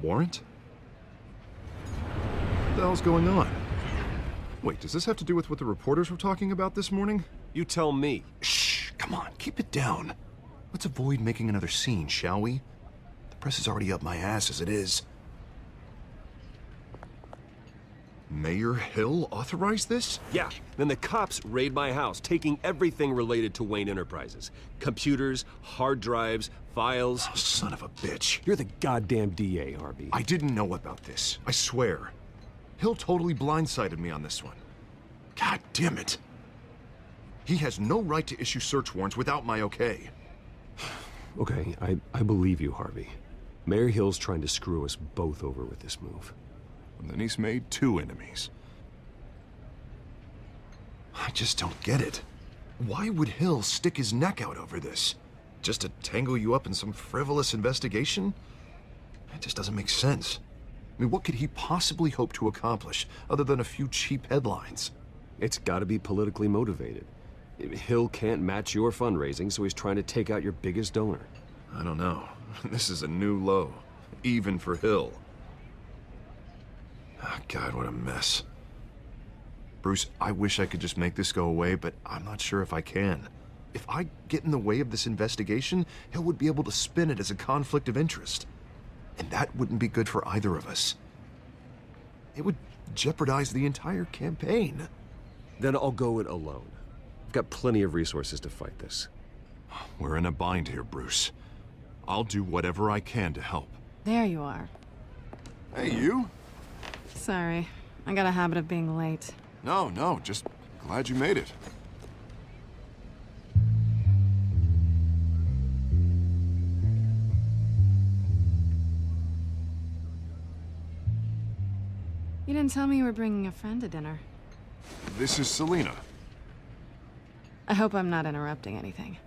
warrant? What the hell's going on? Wait, does this have to do with what the reporters were talking about this morning? You tell me. Shh, come on, keep it down. Let's avoid making another scene, shall we? The press is already up my ass as it is. Mayor Hill authorized this? Yeah, then the cops raid my house, taking everything related to Wayne Enterprises. Computers, hard drives, files. Oh, son of a bitch. You're the goddamn DA, Harvey. I didn't know about this, I swear. Hill totally blindsided me on this one. God damn it. He has no right to issue search warrants without my okay. Okay, I believe you, Harvey. Mayor Hill's trying to screw us both over with this move. And then he's made 2 enemies. I just don't get it. Why would Hill stick his neck out over this? Just to tangle you up in some frivolous investigation? It just doesn't make sense. I mean, what could he possibly hope to accomplish other than a few cheap headlines? It's gotta be politically motivated. Hill can't match your fundraising, so he's trying to take out your biggest donor. I don't know. This is a new low, even for Hill. Oh, God, what a mess. Bruce, I wish I could just make this go away, but I'm not sure if I can. If I get in the way of this investigation, Hill would be able to spin it as a conflict of interest. And that wouldn't be good for either of us. It would jeopardize the entire campaign. Then I'll go it alone. I've got plenty of resources to fight this. We're in a bind here, Bruce. I'll do whatever I can to help. There you are. Hey, you? Sorry, I got a habit of being late. No, just glad you made it. You didn't tell me you were bringing a friend to dinner. This is Selena. I hope I'm not interrupting anything.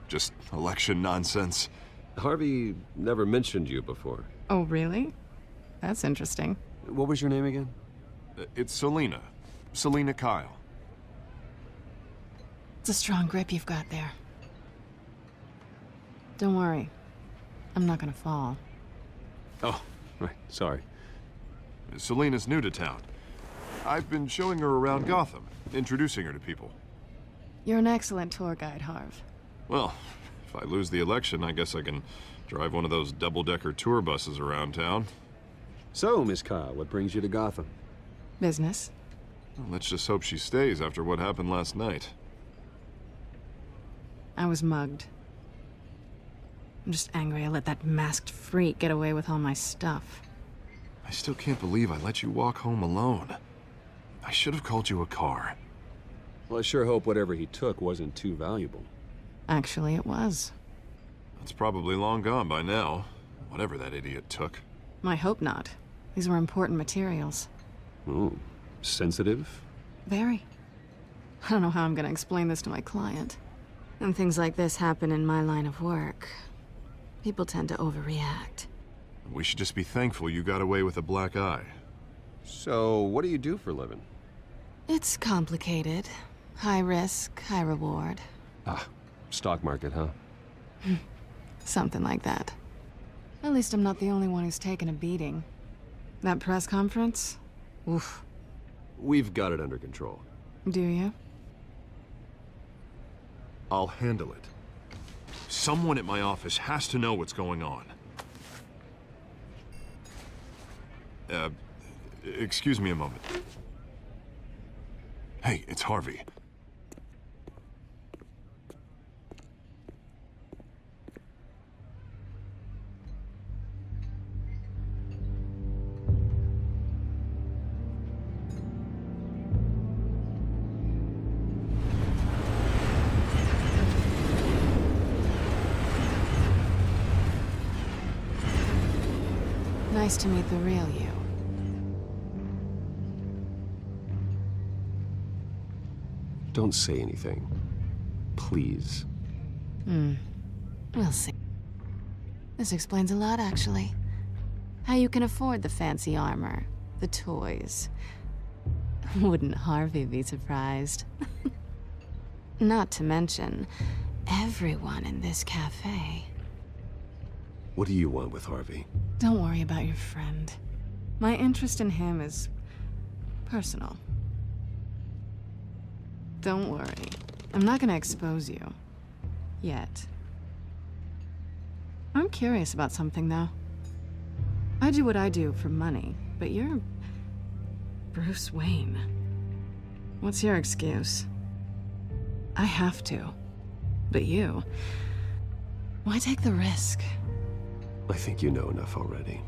Just election nonsense. Harvey never mentioned you before. Oh, really? That's interesting. What was your name again? It's Selena. Selena Kyle. It's a strong grip you've got there. Don't worry. I'm not gonna fall. Oh, right, sorry. Selena's new to town. I've been showing her around Gotham, introducing her to people. You're an excellent tour guide, Harv. Well, if I lose the election, I guess I can drive one of those double-decker tour buses around town. So, Miss Kyle, what brings you to Gotham? Business. Well, let's just hope she stays after what happened last night. I was mugged. I'm just angry I let that masked freak get away with all my stuff. I still can't believe I let you walk home alone. I should have called you a car. Well, I sure hope whatever he took wasn't too valuable. Actually, it was. It's probably long gone by now, whatever that idiot took. I hope not. These were important materials. Ooh, sensitive? Very. I don't know how I'm gonna explain this to my client. And things like this happen in my line of work. People tend to overreact. We should just be thankful you got away with a black eye. So, what do you do for a living? It's complicated. High risk, high reward. Ah, stock market, huh? Something like that. At least I'm not the only one who's taken a beating. That press conference? Oof. We've got it under control. Do you? I'll handle it. Someone at my office has to know what's going on. Excuse me a moment. Hey, it's Harvey. Nice to meet the real you. Don't say anything. Please. We'll see. This explains a lot, actually. How you can afford the fancy armor, the toys. Wouldn't Harvey be surprised? Not to mention, everyone in this cafe. What do you want with Harvey? Don't worry about your friend. My interest in him is personal. Don't worry. I'm not gonna expose you. Yet. I'm curious about something, though. I do what I do for money, but you're Bruce Wayne. What's your excuse? I have to. But you... why take the risk? I think you know enough already.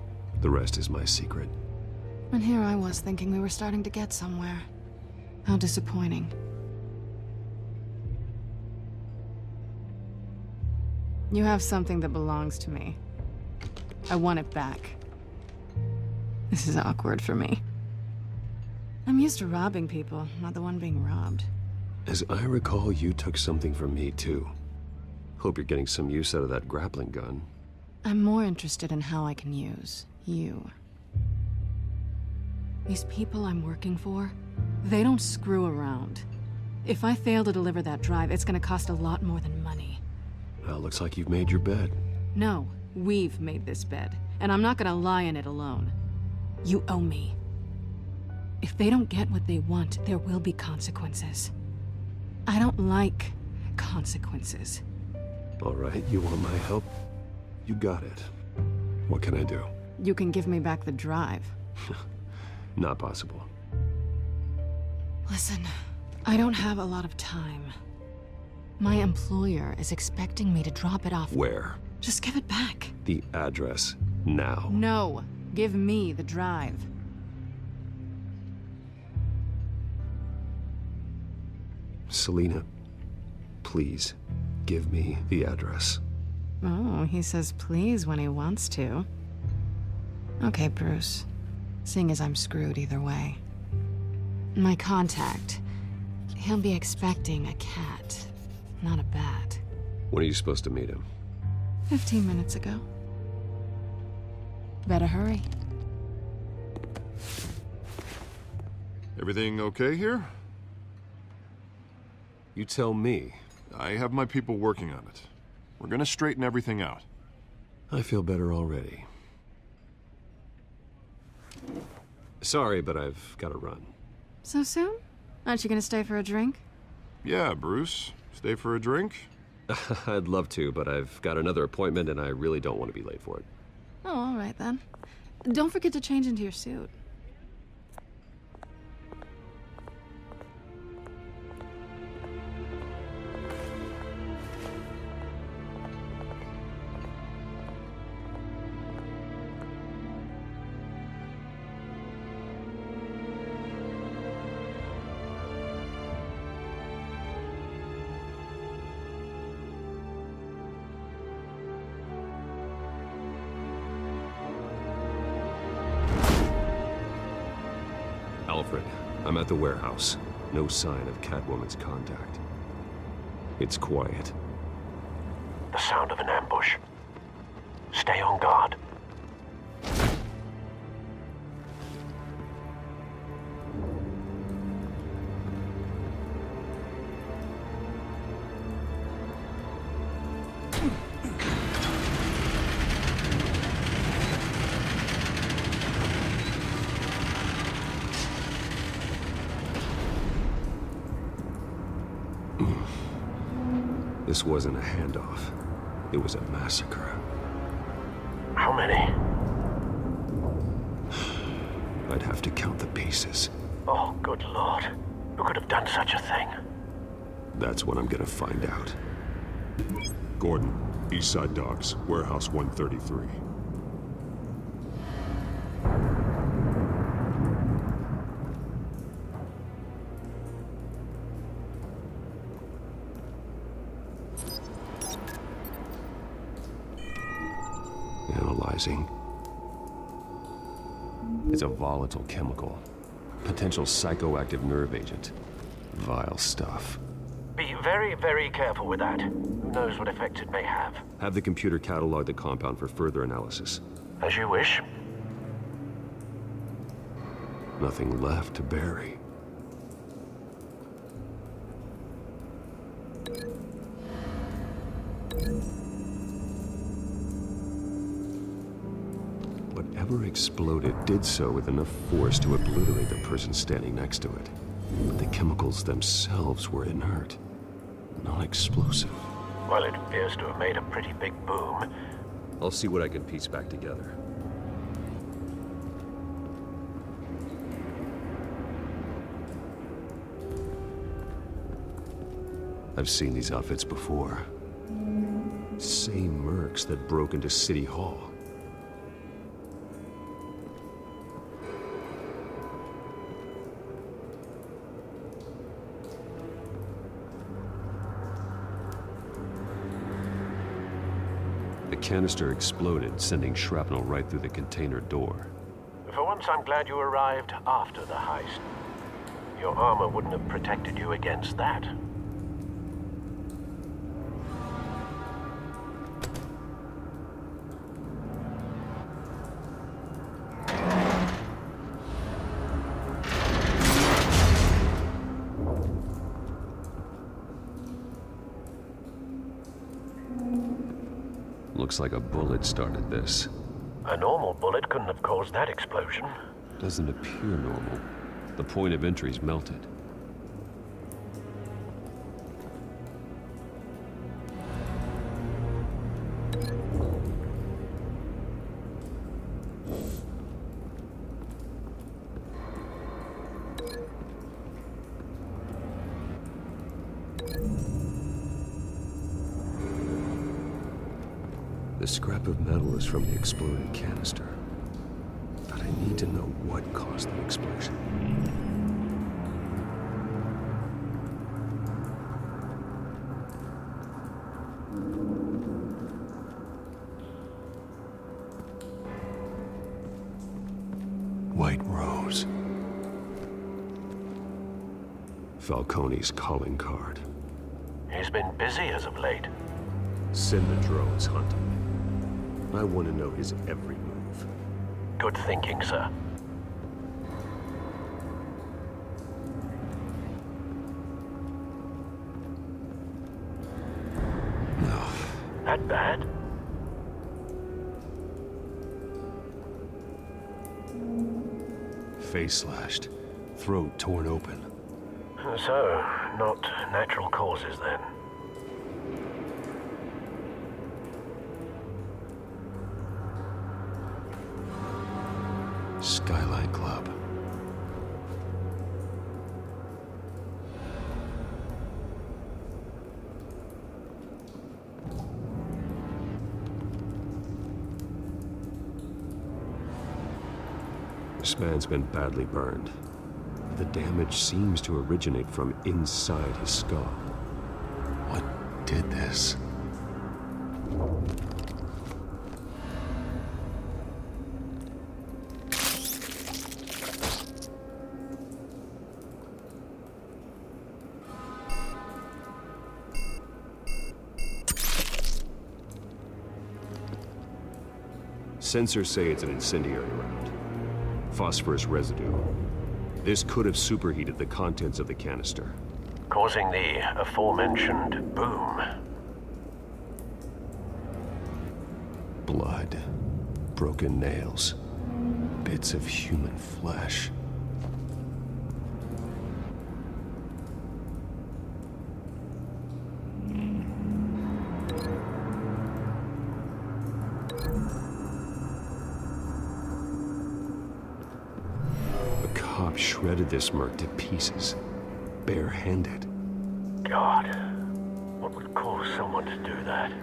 The rest is my secret. And here I was thinking we were starting to get somewhere. How disappointing. You have something that belongs to me. I want it back. This is awkward for me. I'm used to robbing people, not the one being robbed. As I recall, you took something from me, too. Hope you're getting some use out of that grappling gun. I'm more interested in how I can use you. These people I'm working for, they don't screw around. If I fail to deliver that drive, it's gonna cost a lot more than money. Well, looks like you've made your bed. No, we've made this bed, and I'm not gonna lie in it alone. You owe me. If they don't get what they want, there will be consequences. I don't like consequences. All right, you want my help? You got it. What can I do? You can give me back the drive. Not possible. Listen, I don't have a lot of time. My employer is expecting me to drop it off. Where? Just give it back. The address, now. No, give me the drive. Selina, please, give me the address. Oh, he says please when he wants to. Okay, Bruce. Seeing as I'm screwed either way. My contact, he'll be expecting a cat, not a bat. When are you supposed to meet him? 15 minutes ago. Better hurry. Everything okay here? You tell me. I have my people working on it. We're gonna straighten everything out. I feel better already. Sorry, but I've got to run. So soon? Aren't you gonna stay for a drink? Yeah, Bruce. Stay for a drink? I'd love to, but I've got another appointment and I really don't want to be late for it. Oh, all right then. Don't forget to change into your suit. Alfred, I'm at the warehouse. No sign of Catwoman's contact. It's quiet. The sound of an ambush. Stay on guard. This wasn't a handoff. It was a massacre. How many? I'd have to count the pieces. Oh, good lord. Who could have done such a thing? That's what I'm gonna find out. Gordon, Eastside Docks, Warehouse 133. Analyzing. It's a volatile chemical. Potential psychoactive nerve agent. Vile stuff. Be very, very careful with that. Who knows what effect it may have. Have the computer catalog the compound for further analysis. As you wish. Nothing left to bury. whatever exploded did so with enough force to obliterate the person standing next to it. But the chemicals themselves were inert, non-explosive. Well, it appears to have made a pretty big boom. I'll see what I can piece back together. I've seen these outfits before. Same mercs that broke into City Hall. The canister exploded, sending shrapnel right through the container door. For once, I'm glad you arrived after the heist. Your armor wouldn't have protected you against that. Looks like a bullet started this. A normal bullet couldn't have caused that explosion. Doesn't appear normal. The point of entry's melted. The scrap of metal is from the exploded canister. But I need to know what caused the explosion. White Rose. Falcone's calling card. He's been busy as of late. Send the drones hunting. I want to know his every move. Good thinking, sir. No. That bad? Face slashed. Throat torn open. So, not natural causes then. Skyline Club. This man's been badly burned. The damage seems to originate from inside his skull. What did this? Sensors say it's an incendiary round. Phosphorus residue. This could have superheated the contents of the canister. Causing the aforementioned boom. Blood. Broken nails. Bits of human flesh. Shredded this merc to pieces, bare-handed. God, what would cause someone to do that?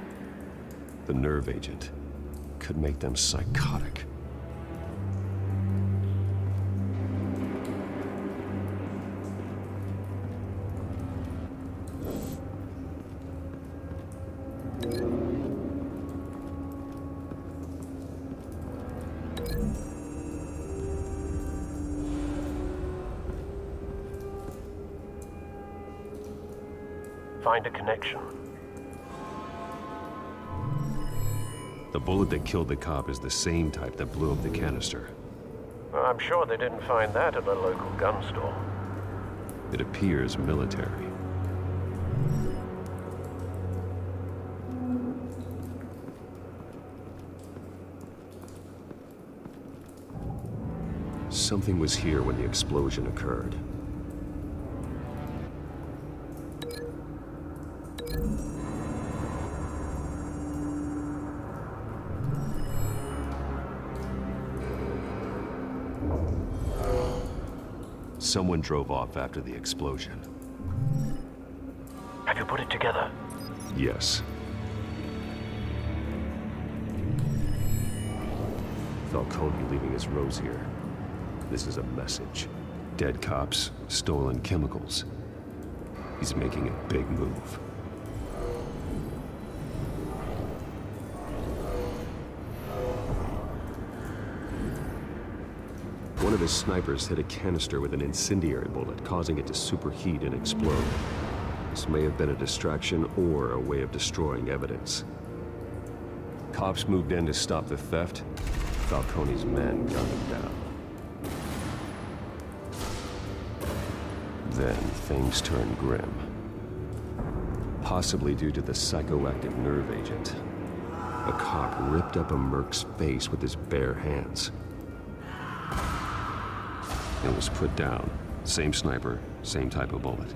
The nerve agent could make them psychotic. Find a connection. The bullet that killed the cop is the same type that blew up the canister. Well, I'm sure they didn't find that at a local gun store. It appears military. something was here when the explosion occurred. Someone drove off after the explosion. Have you put it together? Yes. Falcone leaving his rose here. This is a message. Dead cops, stolen chemicals. He's making a big move. One of his snipers hit a canister with an incendiary bullet, causing it to superheat and explode. This may have been a distraction or a way of destroying evidence. Cops moved in to stop the theft. Falcone's men gunned him down. Then things turned grim. Possibly due to the psychoactive nerve agent. A cop ripped up a merc's face with his bare hands. It was put down. Same sniper, same type of bullet.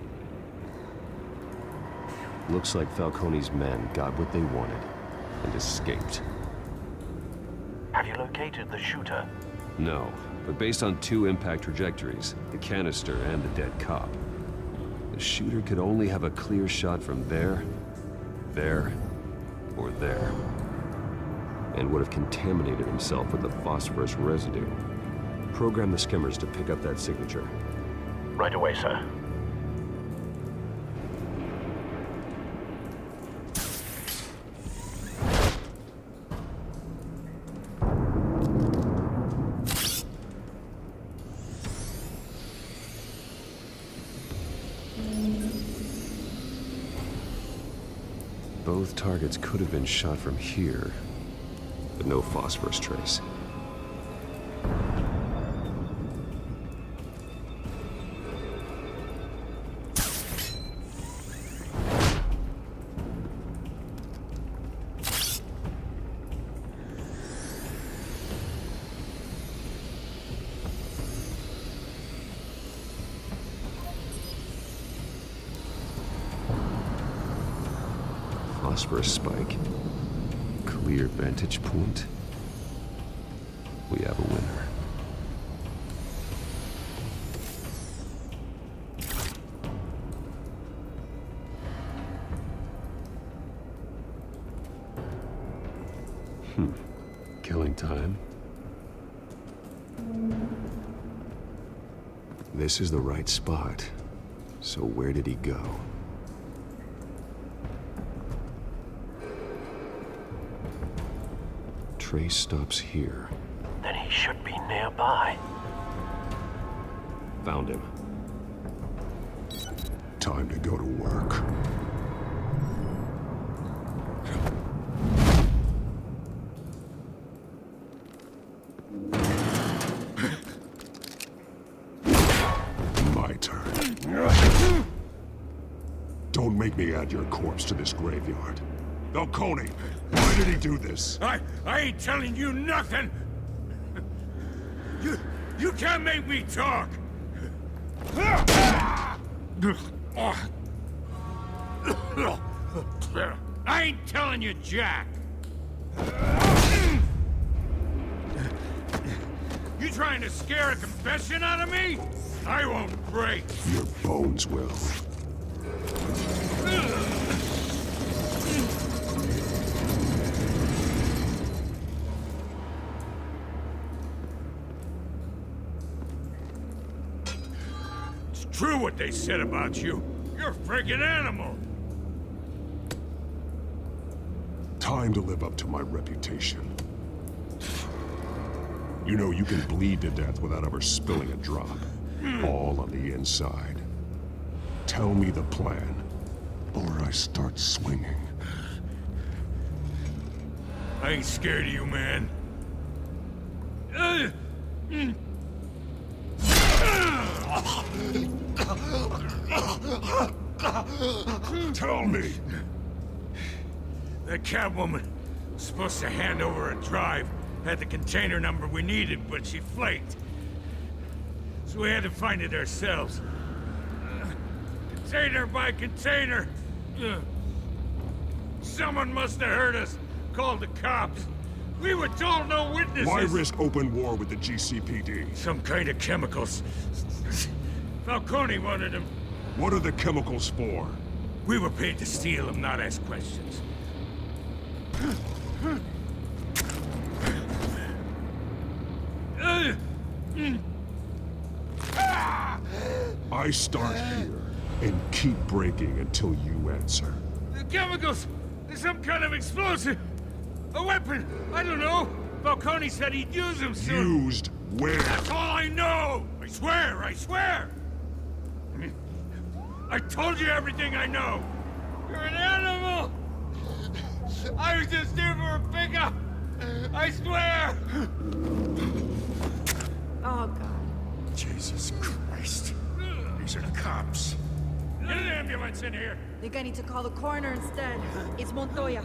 Looks like Falcone's men got what they wanted and escaped. Have you located the shooter? No, but based on two impact trajectories, the canister and the dead cop, the shooter could only have a clear shot from there, or there, and would have contaminated himself with the phosphorus residue. Program the skimmers to pick up that signature. Right away, sir. Both targets could have been shot from here, but no phosphorus trace. Phosphorus spike. Clear vantage point. We have a winner. Killing time. This is the right spot. So where did he go? Trace stops here. Then he should be nearby. Found him. Time to go to work. My turn. Don't make me add your corpse to this graveyard. Falcone, why did he do this? I ain't telling you nothing! You can't make me talk! I ain't telling you jack! You trying to scare a confession out of me? I won't break! Your bones will. True what they said about you. You're a friggin' animal. Time to live up to my reputation. You know, you can bleed to death without ever spilling a drop. All on the inside. Tell me the plan, or I start swinging. I ain't scared of you, man. Tell me! That Catwoman was supposed to hand over a drive. Had the container number we needed, but she flaked. so we had to find it ourselves. Container by container. Someone must have heard us, called the cops. We were told no witnesses. Why risk open war with the GCPD? Some kind of chemicals. Falcone wanted them. What are the chemicals for? We were paid to steal them, not ask questions. I start here and keep breaking until you answer. The chemicals! There's some kind of explosive! A weapon! I don't know! Falcone said he'd use them soon! Used where? That's all I know! I swear, I swear! I told you everything I know! You're an animal! I was just here for a pickup! I swear! Oh, God. Jesus Christ. These are the cops. Get an ambulance in here! Think I need to call the coroner instead. It's Montoya.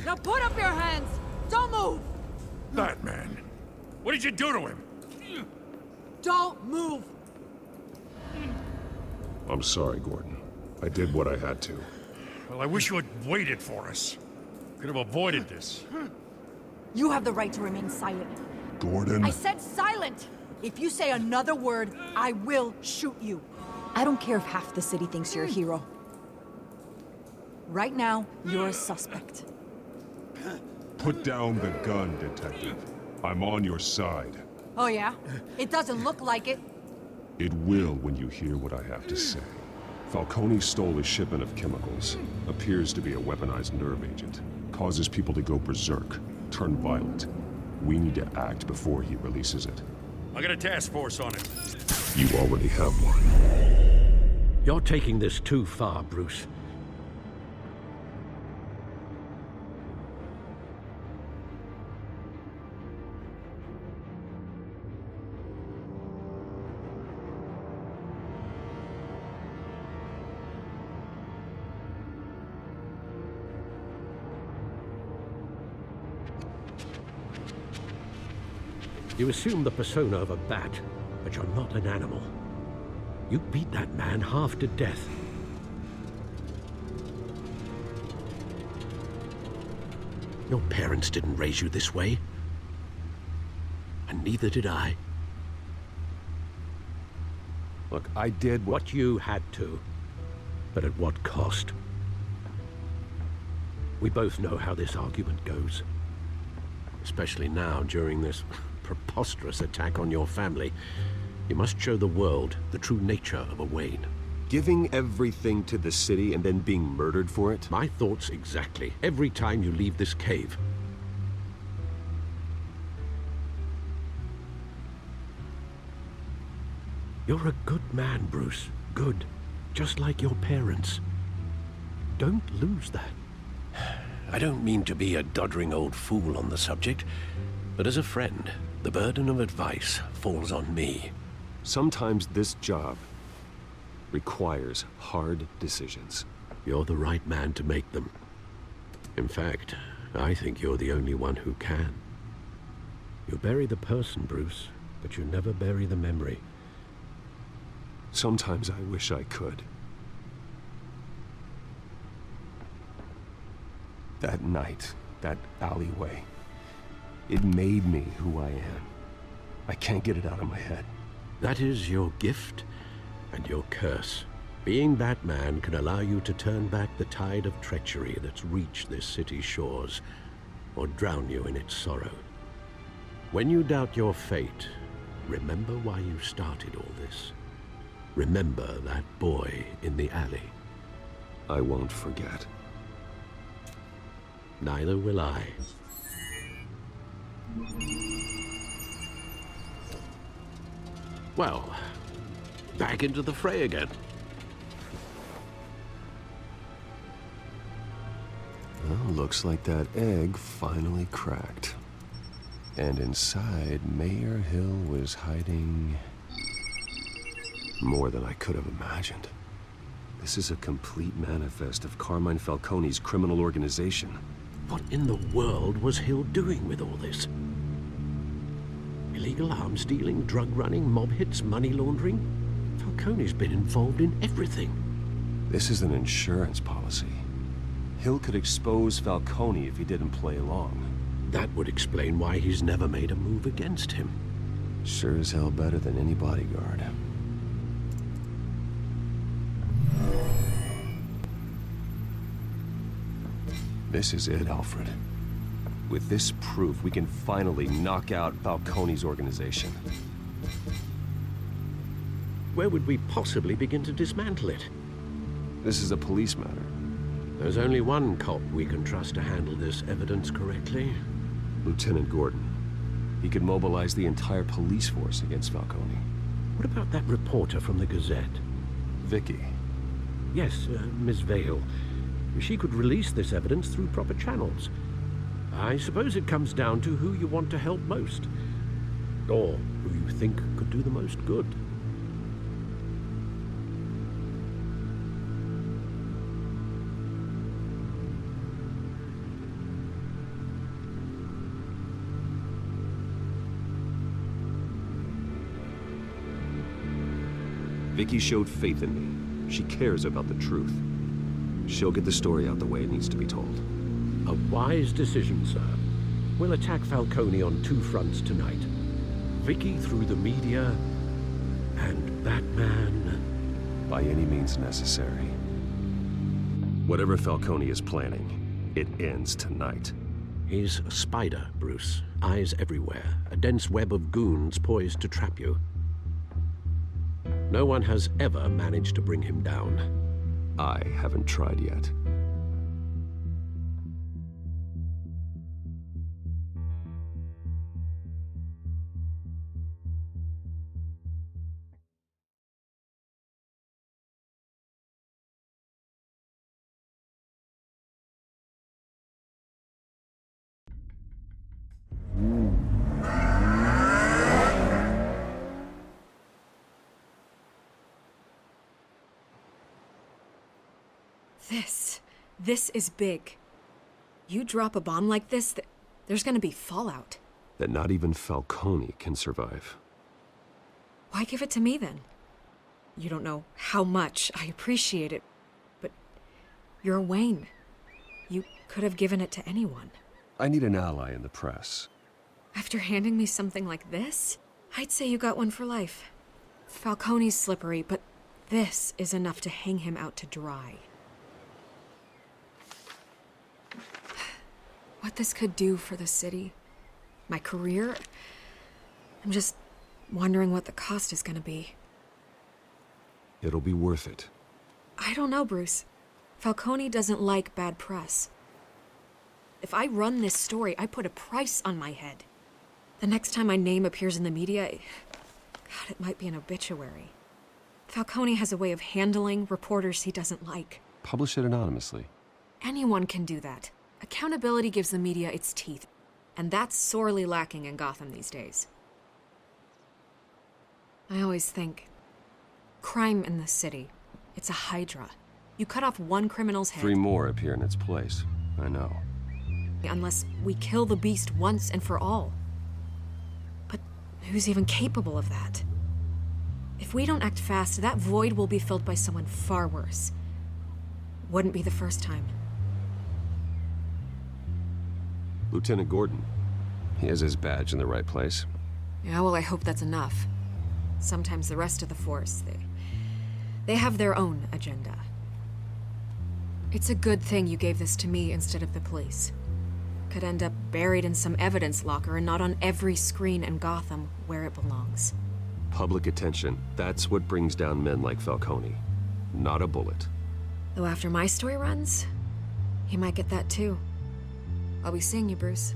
Now put up your hands! Don't move! Batman! What did you do to him? Don't move! I'm sorry, Gordon. I did what I had to. Well, I wish you had waited for us. Could have avoided this. You have the right to remain silent. Gordon? I said silent! If you say another word, I will shoot you. I don't care if half the city thinks you're a hero. Right now, you're a suspect. Put down the gun, Detective. I'm on your side. Oh yeah? It doesn't look like it. It will when you hear what I have to say. Falcone stole a shipment of chemicals. Appears to be a weaponized nerve agent. Causes people to go berserk, turn violent. We need to act before he releases it. I got a task force on it. You already have one. You're taking this too far, Bruce. You assume the persona of a bat, but you're not an animal. You beat that man half to death. Your parents didn't raise you this way. And neither did I. Look, I did What you had to, but at what cost? We both know how this argument goes. Especially now, during this preposterous attack on your family. You must show the world the true nature of a Wayne. Giving everything to the city and then being murdered for it? My thoughts exactly, every time you leave this cave. You're a good man, Bruce. Good. Just like your parents. Don't lose that. I don't mean to be a doddering old fool on the subject, but as a friend, the burden of advice falls on me. Sometimes this job requires hard decisions. You're the right man to make them. In fact, I think you're the only one who can. You bury the person, Bruce, but you never bury the memory. Sometimes I wish I could. That night, that alleyway, it made me who I am. I can't get it out of my head. That is your gift and your curse. Being Batman can allow you to turn back the tide of treachery that's reached this city's shores, or drown you in its sorrow. When you doubt your fate, remember why you started all this. Remember that boy in the alley. I won't forget. Neither will I. Well, back into the fray again. Well, looks like that egg finally cracked. And inside, Mayor Hill was hiding more than I could have imagined. This is a complete manifest of Carmine Falcone's criminal organization. What in the world was Hill doing with all this? Illegal arms dealing, drug running, mob hits, money laundering. Falcone's been involved in everything. This is an insurance policy. Hill could expose Falcone if he didn't play along. That would explain why he's never made a move against him. Sure as hell better than any bodyguard. This is it, Alfred. With this proof, we can finally knock out Falcone's organization. Where would we possibly begin to dismantle it? This is a police matter. There's only one cop we can trust to handle this evidence correctly. Lieutenant Gordon. He could mobilize the entire police force against Falcone. What about that reporter from the Gazette? Vicky. Yes, Miss Vale. She could release this evidence through proper channels. I suppose it comes down to who you want to help most. Or who you think could do the most good. Vicky showed faith in me. She cares about the truth. She'll get the story out the way it needs to be told. A wise decision, sir. We'll attack Falcone on two fronts tonight. Vicky through the media, and Batman... by any means necessary. Whatever Falcone is planning, it ends tonight. He's a spider, Bruce. Eyes everywhere. A dense web of goons poised to trap you. No one has ever managed to bring him down. I haven't tried yet. This is big. You drop a bomb like this, there's gonna be fallout. That not even Falcone can survive. Why give it to me then? You don't know how much I appreciate it, but you're Wayne. You could have given it to anyone. I need an ally in the press. After handing me something like this, I'd say you got one for life. Falcone's slippery, but this is enough to hang him out to dry. What this could do for the city, my career, I'm just wondering what the cost is gonna be. It'll be worth it. I don't know, Bruce. Falcone doesn't like bad press. If I run this story, I put a price on my head. The next time my name appears in the media, God, it might be an obituary. Falcone has a way of handling reporters he doesn't like. Publish it anonymously. Anyone can do that. Accountability gives the media its teeth, and that's sorely lacking in Gotham these days. I always think, crime in this city, it's a hydra. You cut off one criminal's head... 3 more appear in its place. I know. Unless we kill the beast once and for all. But who's even capable of that? If we don't act fast, that void will be filled by someone far worse. Wouldn't be the first time. Lieutenant Gordon. He has his badge in the right place. Yeah, well, I hope that's enough. Sometimes the rest of the force, they have their own agenda. It's a good thing you gave this to me instead of the police. Could end up buried in some evidence locker and not on every screen in Gotham where it belongs. Public attention, that's what brings down men like Falcone. Not a bullet. Though after my story runs, he might get that too. I'll be seeing you, Bruce.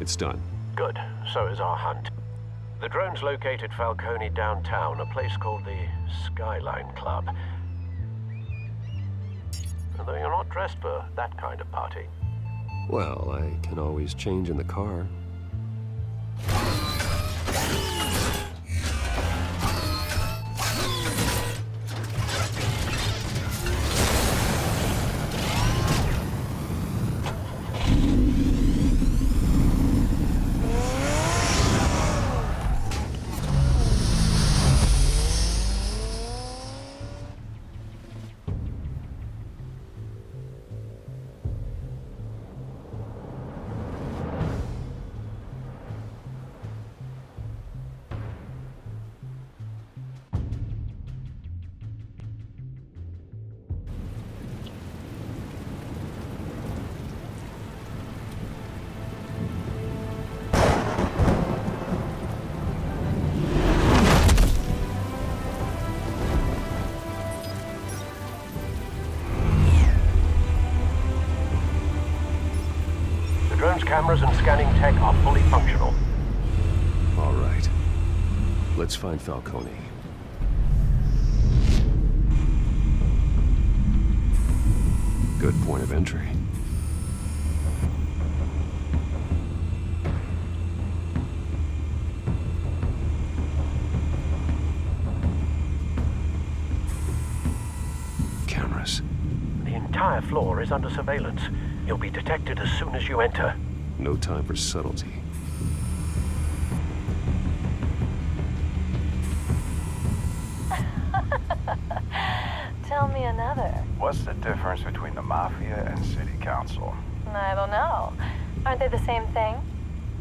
It's done. Good. So is our hunt. The drones located Falcone downtown, a place called the Skyline Club. Although you're not dressed for that kind of party. Well, I can always change in the car. scanning tech are fully functional. All right. Let's find Falcone. Good point of entry. Cameras. The entire floor is under surveillance. You'll be detected as soon as you enter. No time for subtlety. Tell me another. What's the difference between the Mafia and City Council? I don't know. Aren't they the same thing?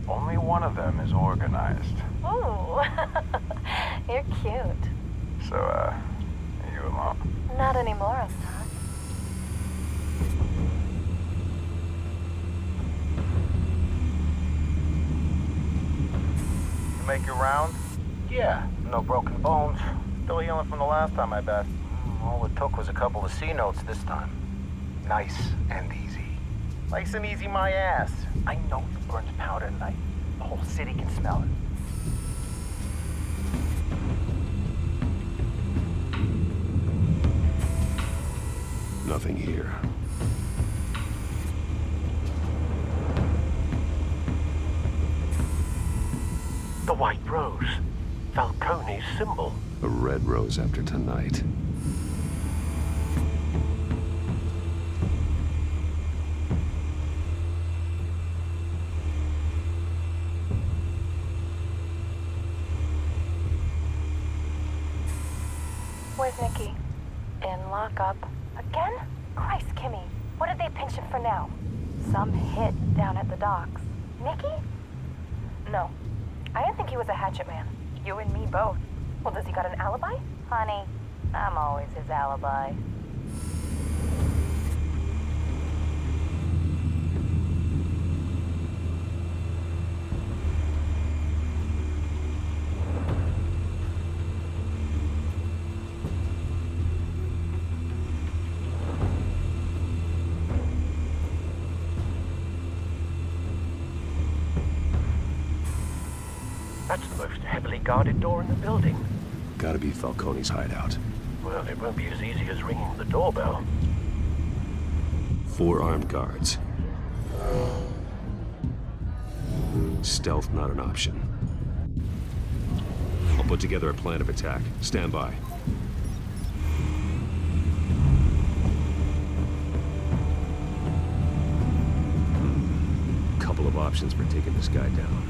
Only one of them is organized. Ooh, you're cute. So, are you alone? Not anymore, I'm not. You make your round? Yeah, no broken bones. Still healing from the last time, I bet. All it took was a couple of C notes this time. Nice and easy. Nice and easy my ass. I know you burned powder tonight. The whole city can smell it. Nothing here. The White Rose. Falcone's symbol. A red rose after tonight. Where's Nikki? In lockup. Again? Christ, Kimmy. What did they pinch him for now? Some hit down at the docks. Nikki? No. I didn't think he was a hatchet man. You and me both. Well, does he got an alibi? Honey, I'm always his alibi. That's the most heavily guarded door in the building. Gotta be Falcone's hideout. Well, it won't be as easy as ringing the doorbell. 4 armed guards. Stealth not an option. I'll put together a plan of attack. Stand by. Couple of options for taking this guy down.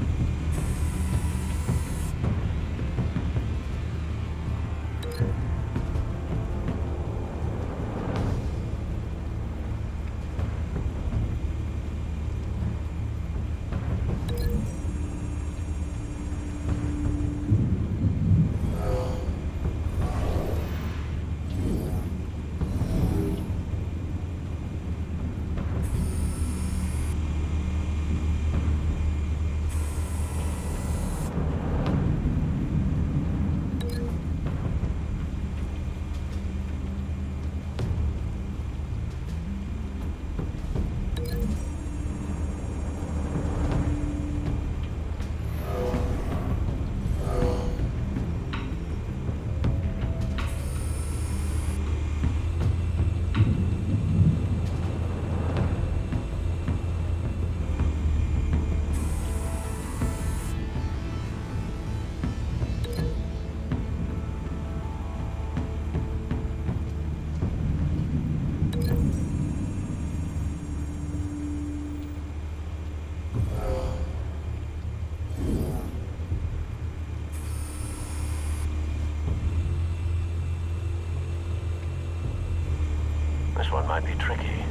This one might be tricky.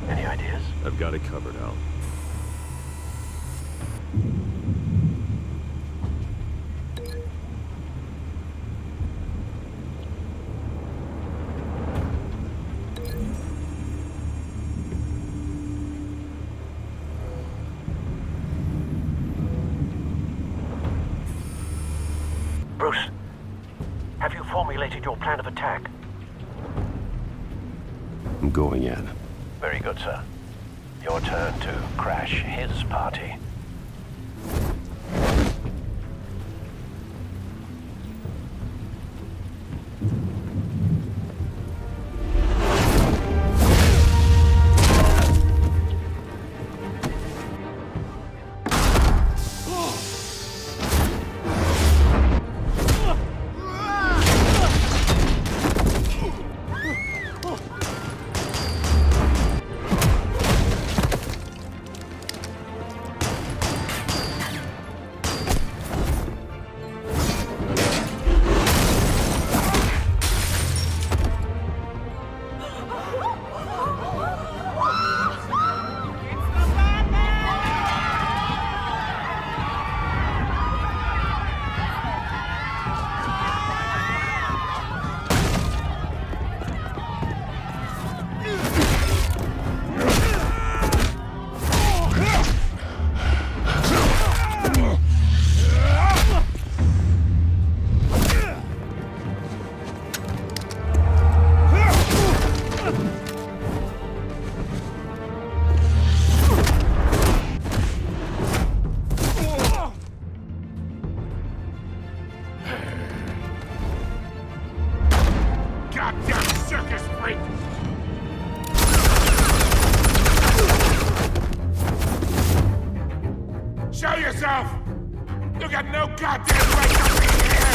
Any ideas? I've got it covered, Al. Bruce, have you formulated your plan of attack? I'm going in. Very good, sir. Your turn to crash his party. yourself! You got no goddamn right to be here!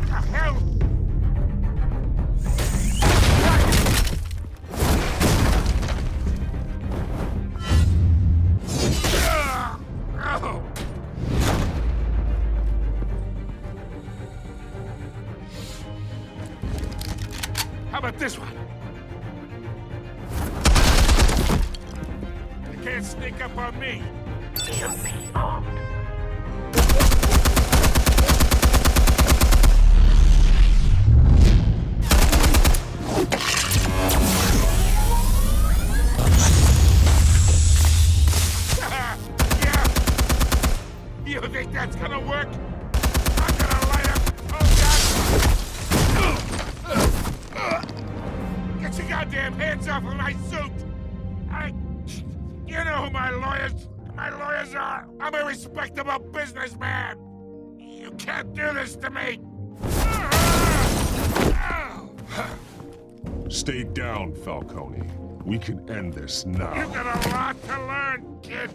The hell? Oh. How about this one? You can't sneak up on me. EMP armed. Yeah. You think that's gonna work? I'm gonna light up. Oh God! Get your goddamn hands off of my suit! You know who my lawyers are. I'm a respectable businessman. You can't do this to me. Stay down, Falcone. We can end this now. You've got a lot to learn, kid.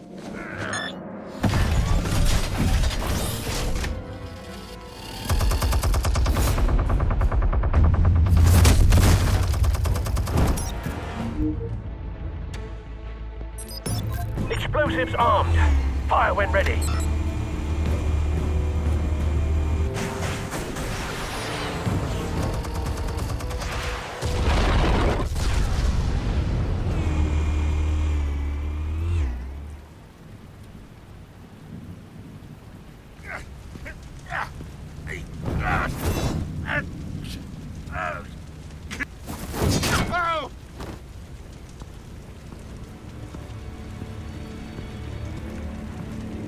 Explosives armed. Fire when ready. Oh!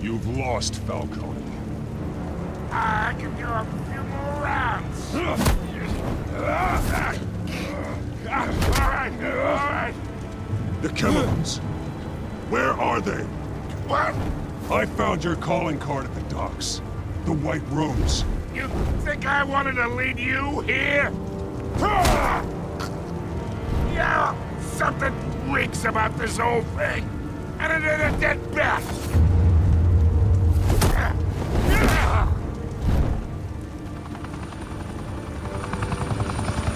You've lost, Falcone. I can do a few more rounds. All right. The chemicals. Where are they? What? I found your calling card at the docks. The White Rose. You think I wanted to lead you here? Yeah, something reeks about this whole thing. And it ain't a dead bat.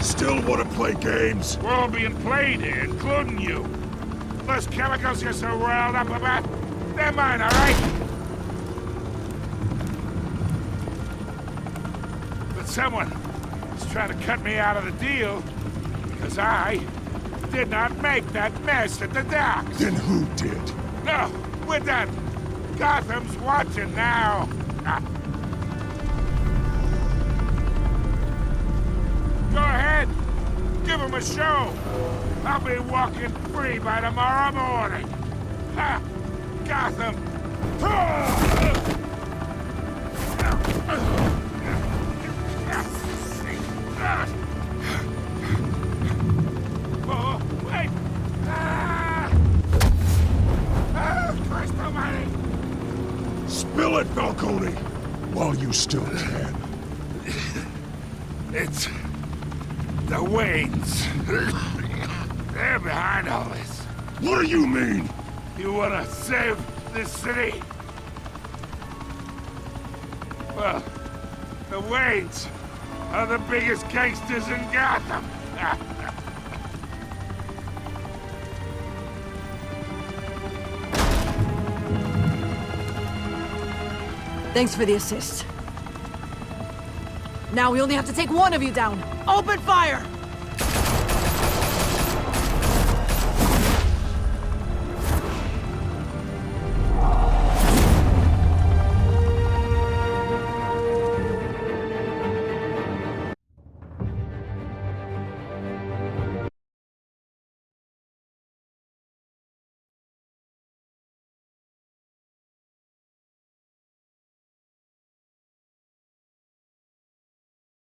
Still want to play games? We're all being played here, including you. Those chemicals you're so riled up about, they're mine, all right? But someone is trying to cut me out of the deal because I did not make that mess at the docks. Then who did? No, we're done. Gotham's watching now. Go ahead. Give him a show. I'll be walking free by tomorrow morning. Ha! Gotham. Oh, wait. Christ almighty. Spill it, Falcone, while you still can. It's the Waynes. They're behind all this. What do you mean? You want to save this city? Well, the Waynes are the biggest gangsters in Gotham. Thanks for the assist. Now we only have to take one of you down. Open fire!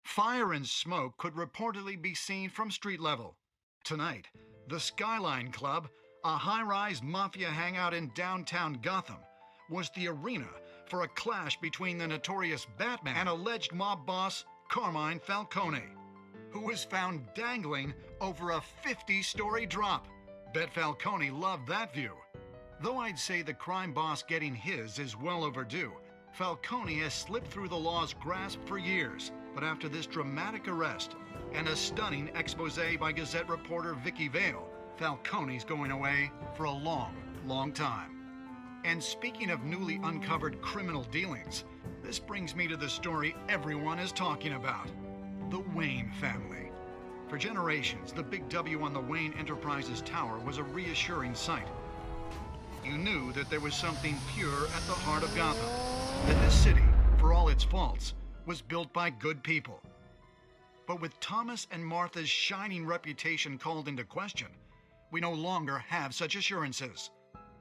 Fire and smoke could reportedly be seen from street level. Tonight, the Skyline Club, a high-rise mafia hangout in downtown Gotham, was the arena for a clash between the notorious Batman and alleged mob boss Carmine Falcone, who was found dangling over a 50-story drop. Bet Falcone loved that view. Though I'd say the crime boss getting his is well overdue, Falcone has slipped through the law's grasp for years. But after this dramatic arrest and a stunning expose by Gazette reporter Vicky Vale, Falcone's going away for a long, long time. And speaking of newly uncovered criminal dealings, this brings me to the story everyone is talking about: the Wayne family. For generations, the big W on the Wayne Enterprises tower was a reassuring sight. You knew that there was something pure at the heart of Gotham, that this city, for all its faults, was built by good people. But with Thomas and Martha's shining reputation called into question, we no longer have such assurances.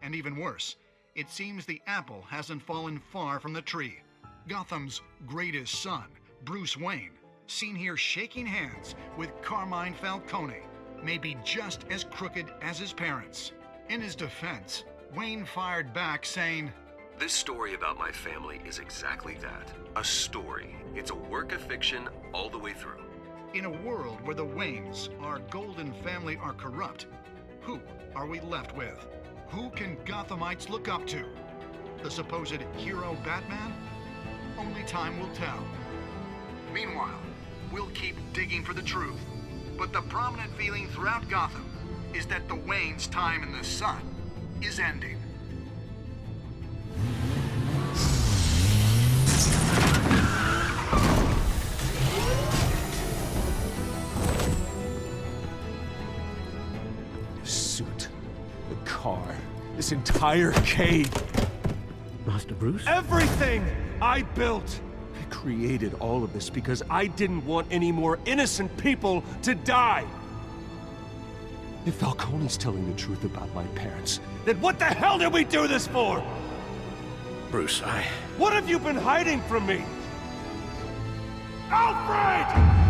And even worse, it seems the apple hasn't fallen far from the tree. Gotham's greatest son, Bruce Wayne, seen here shaking hands with Carmine Falcone, may be just as crooked as his parents. In his defense, Wayne fired back saying, "This story about my family is exactly that. A story. It's a work of fiction all the way through." In a world where the Waynes, our golden family, are corrupt, who are we left with? Who can Gothamites look up to? The supposed hero Batman? Only time will tell. Meanwhile, we'll keep digging for the truth. But the prominent feeling throughout Gotham is that the Waynes' time in the sun is ending. The suit, the car, this entire cave. Master Bruce? Everything I built! I created all of this because I didn't want any more innocent people to die! If Falcone's telling the truth about my parents, then what the hell did we do this for? Bruce, What have you been hiding from me? Alfred!